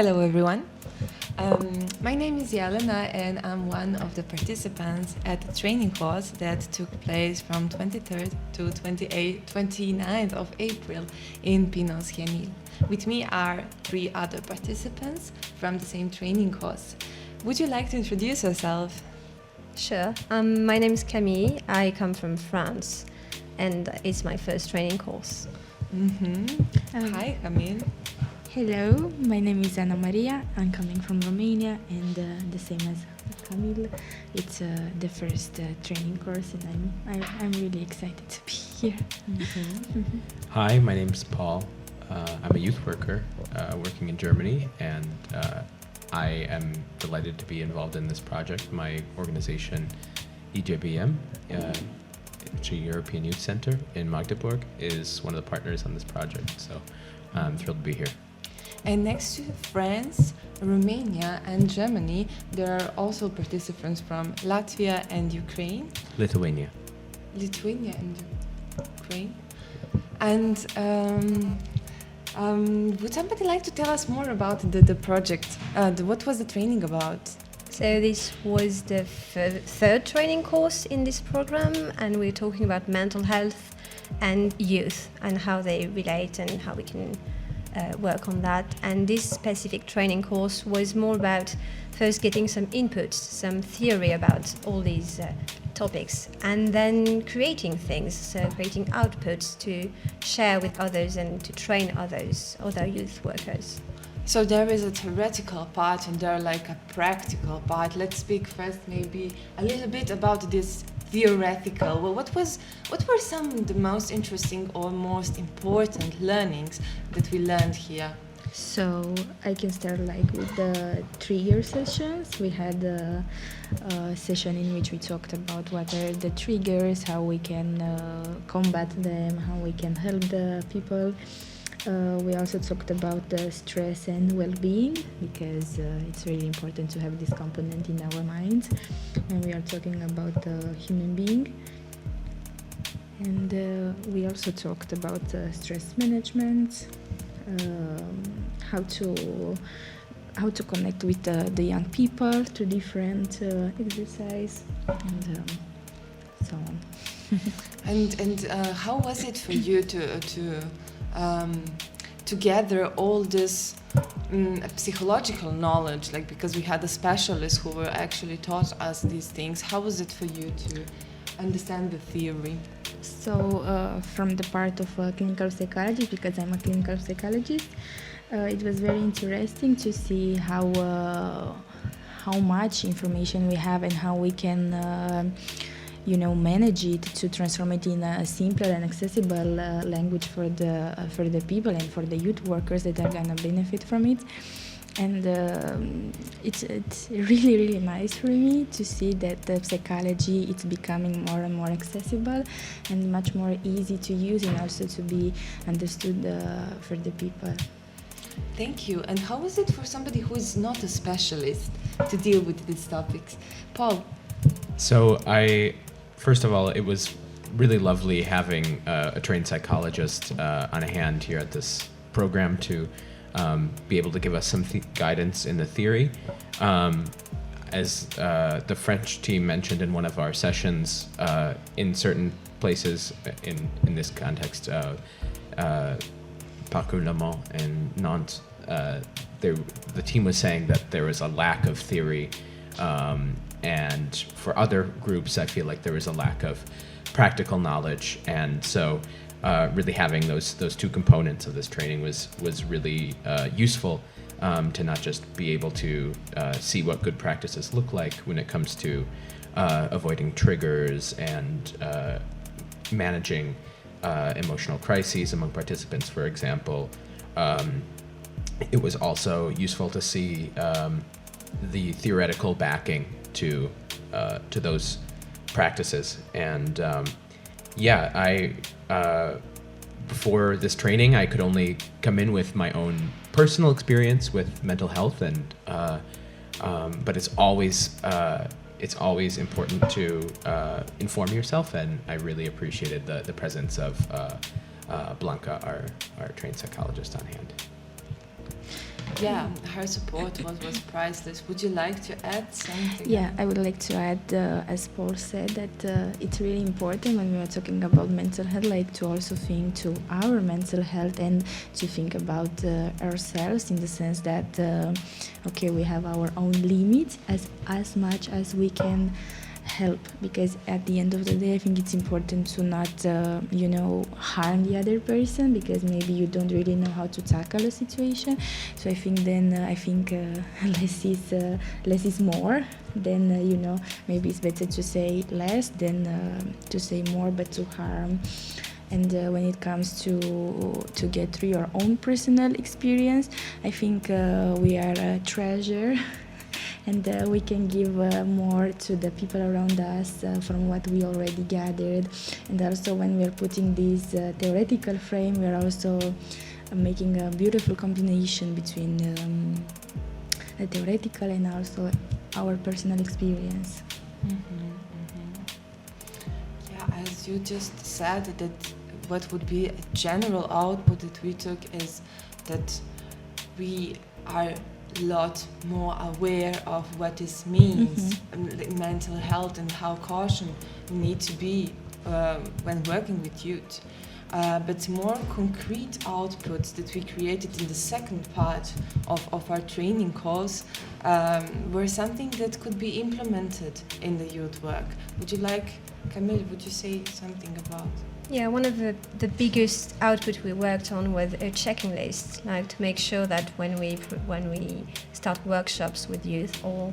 Hello everyone. My name is Jelena and I'm one of the participants at the training course that took place from 23rd to 29th of April in Pinos Genil. With me are 3 other participants from the same training course. Would you like to introduce yourself? Sure. My name is Camille. I come from France and it's my first training course. Hi Camille. Hello, my name is Ana Maria. I'm coming from Romania, and the same as Camille, it's the first training course, and I'm really excited to be here. Hi, my name's Paul. I'm a youth worker working in Germany, and I am delighted to be involved in this project. My organization, EJBM, which is a European Youth Center in Magdeburg, is one of the partners on this project, so I'm thrilled to be here. And next to France, Romania and Germany, there are also participants from Latvia and Ukraine. Lithuania. Lithuania and Ukraine. And would somebody like to tell us more about the project? What was the training about? So this was the third training course in this program, and we're talking about mental health and youth and how they relate and how we can work on that. And this specific training course was more about first getting some inputs, some theory about all these topics, and then creating things, so creating outputs to share with others and to train other youth workers. So there is a theoretical part and there like a practical part. Let's speak first maybe a little bit about this theoretical. Well, what were some of the most interesting or most important learnings that we learned here? So I can start with the 3-year sessions. We had a session in which we talked about what are the triggers, how we can combat them, how we can help the people. We also talked about the stress and well-being, because it's really important to have this component in our minds, and we are talking about the human being. And we also talked about stress management, how to connect with the young people through different exercise, and so on. And how was it for you to gather all this psychological knowledge, because we had a specialist who were actually taught us these things? How was it for you to understand the theory? So from the part of clinical psychology, because I'm a clinical psychologist, it was very interesting to see how much information we have and how we can manage it to transform it in a simpler and accessible language for the people and for the youth workers that are gonna benefit from it. And it's really, really nice for me to see that the psychology it's becoming more and more accessible and much more easy to use, and also to be understood for the people. Thank you. And how is it for somebody who is not a specialist to deal with these topics? Paul? So first of all, it was really lovely having a trained psychologist on hand here at this program to be able to give us some guidance in the theory. As the French team mentioned in one of our sessions, in certain places in this context, Parcours Le Mans and Nantes, the team was saying that there was a lack of theory, and for other groups, I feel like there was a lack of practical knowledge, and so really having those 2 components of this training was really useful to not just be able to see what good practices look like when it comes to avoiding triggers and managing emotional crises among participants, for example. It was also useful to see the theoretical backing to those practices. And before this training, I could only come in with my own personal experience with mental health, and but it's always important to inform yourself, and I really appreciated the presence of Blanca, our trained psychologist, on hand. Yeah, her support was priceless. Would you like to add something? Yeah, I would like to add, as Paul said, that it's really important when we are talking about mental health, like to also think to our mental health and to think about ourselves in the sense that, okay, we have our own limits as much as we can help, because at the end of the day I think it's important to not harm the other person, because maybe you don't really know how to tackle a situation. So I think less is more. Then maybe it's better to say less than to say more but to harm. And when it comes to get through your own personal experience, I think we are a treasure. And we can give more to the people around us from what we already gathered. And also when we're putting this theoretical frame, we're also making a beautiful combination between the theoretical and also our personal experience. Yeah, as you just said, that what would be a general output that we took is that we are a lot more aware of what this means, mental health, and how caution we need to be when working with youth. But more concrete outputs that we created in the second part of our training course were something that could be implemented in the youth work. Would you like, Camille, would you say something about? Yeah, one of the biggest output we worked on was a checking list, like to make sure that when we start workshops with youth or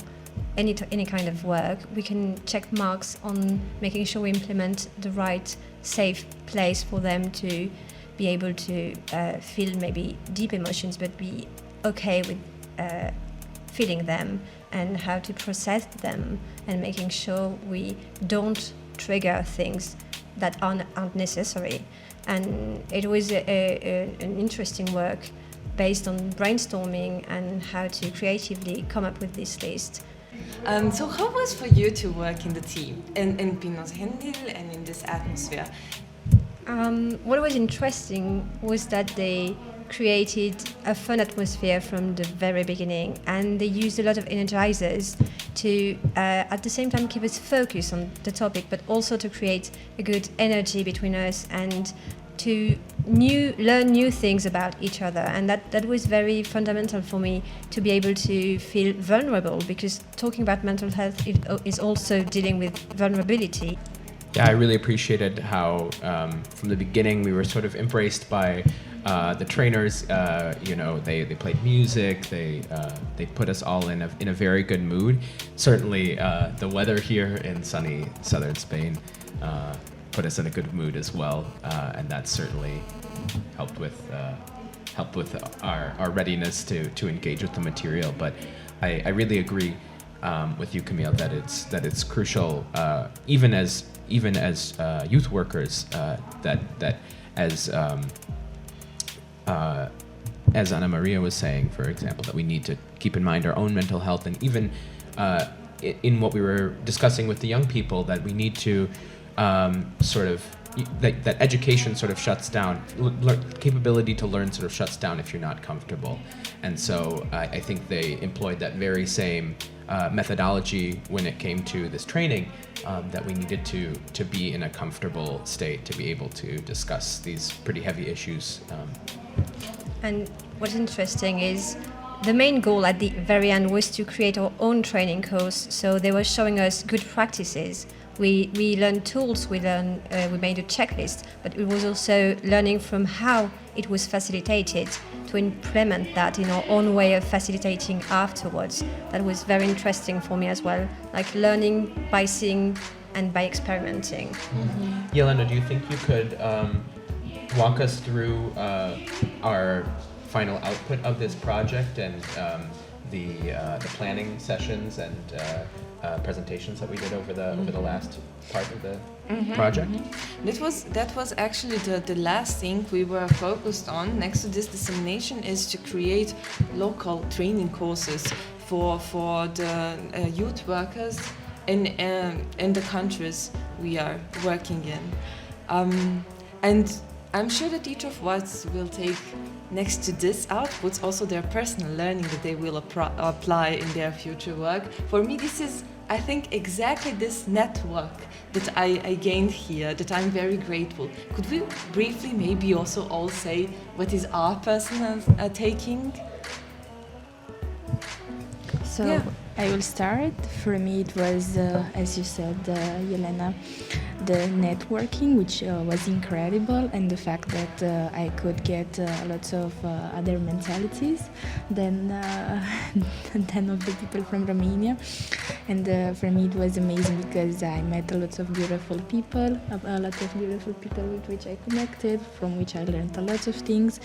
any kind of work, we can check marks on making sure we implement the right safe place for them to be able to feel maybe deep emotions, but be okay with feeling them and how to process them, and making sure we don't trigger things that aren't necessary. And it was an interesting work based on brainstorming and how to creatively come up with this list. So how was for you to work in the team, in Pinot Hendil and in this atmosphere? What was interesting was that they created a fun atmosphere from the very beginning, and they used a lot of energizers to at the same time keep us focused on the topic, but also to create a good energy between us and to learn new things about each other. And that was very fundamental for me, to be able to feel vulnerable, because talking about mental health is also dealing with vulnerability. Yeah, I really appreciated how from the beginning we were sort of embraced by the trainers. They played music. They put us all in a very good mood. Certainly, the weather here in sunny southern Spain put us in a good mood as well, and that certainly helped with our readiness to engage with the material. But I really agree with you, Camille, that it's crucial, even as youth workers, that as Ana Maria was saying, for example, that we need to keep in mind our own mental health, and even in what we were discussing with the young people, that we need to that education sort of shuts down, capability to learn sort of shuts down if you're not comfortable. And so I think they employed that very same methodology when it came to this training, that we needed to be in a comfortable state to be able to discuss these pretty heavy issues. And what's interesting is the main goal at the very end was to create our own training course. So they were showing us good practices. We learned tools, we made a checklist, but it was also learning from how it was facilitated to implement that in our own way of facilitating afterwards. That was very interesting for me as well, like learning by seeing and by experimenting. Mm-hmm. Yelena, do you think you could walk us through our final output of this project and the planning sessions and presentations that we did over the last part of the project? That was actually the last thing we were focused on. Next to this dissemination is to create local training courses for the youth workers in the countries we are working in. And I'm sure that each of us will take next to this outputs also their personal learning that they will apply in their future work. For me, this is, I think, exactly this network that I gained here, that I'm very grateful. Could we briefly maybe also all say what is our personal taking? So Yeah. I will start. For me, it was, as you said, Yelena, the networking, which was incredible, and the fact that I could get lots of other mentalities than than of the people from Romania. And for me, it was amazing because I met a lot of beautiful people, with which I connected, from which I learned a lot of things,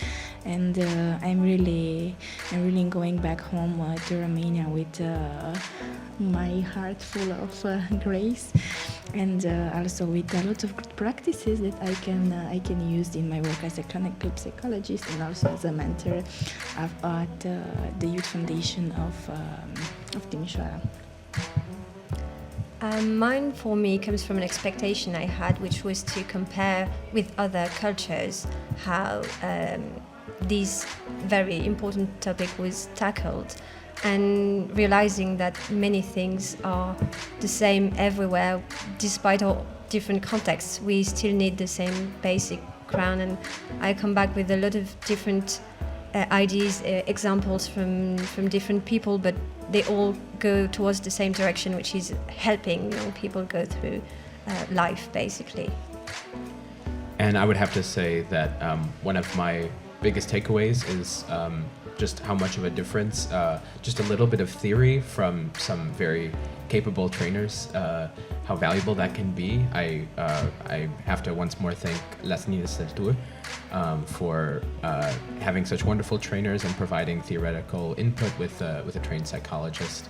and I'm really going back home to Romania with my heart full of grace, and also with a lot of good practices that I can use in my work as a clinical psychologist and also as a mentor at the Youth Foundation of Timișoara. Mine, for me, comes from an expectation I had, which was to compare with other cultures how this very important topic was tackled, and realizing that many things are the same everywhere, despite all different contexts. We still need the same basic ground, and I come back with a lot of different ideas, examples from different people, but they all go towards the same direction, which is helping young people go through life, basically. And I would have to say that one of my biggest takeaways is just how much of a difference, just a little bit of theory from some very capable trainers, how valuable that can be. I have to once more thank Las Niñas del Tour for having such wonderful trainers and providing theoretical input with a trained psychologist,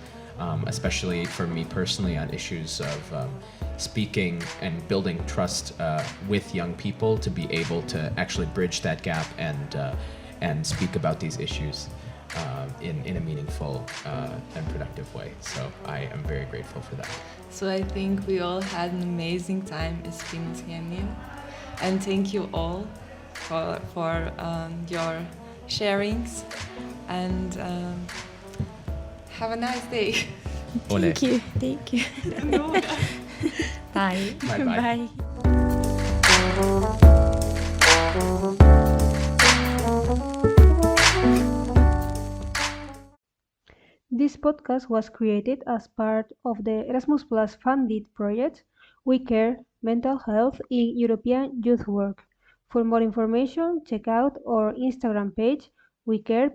especially for me personally on issues of speaking and building trust with young people to be able to actually bridge that gap and speak about these issues in a meaningful and productive way. So I am very grateful for that. So I think we all had an amazing time as Finns-Hemien. And thank you all for your sharings, and have a nice day. Ole. Thank you. Bye. Bye bye. Bye. This podcast was created as part of the Erasmus Plus funded project We Care Mental Health in European Youth Work. For more information, check out our Instagram page, WeCare.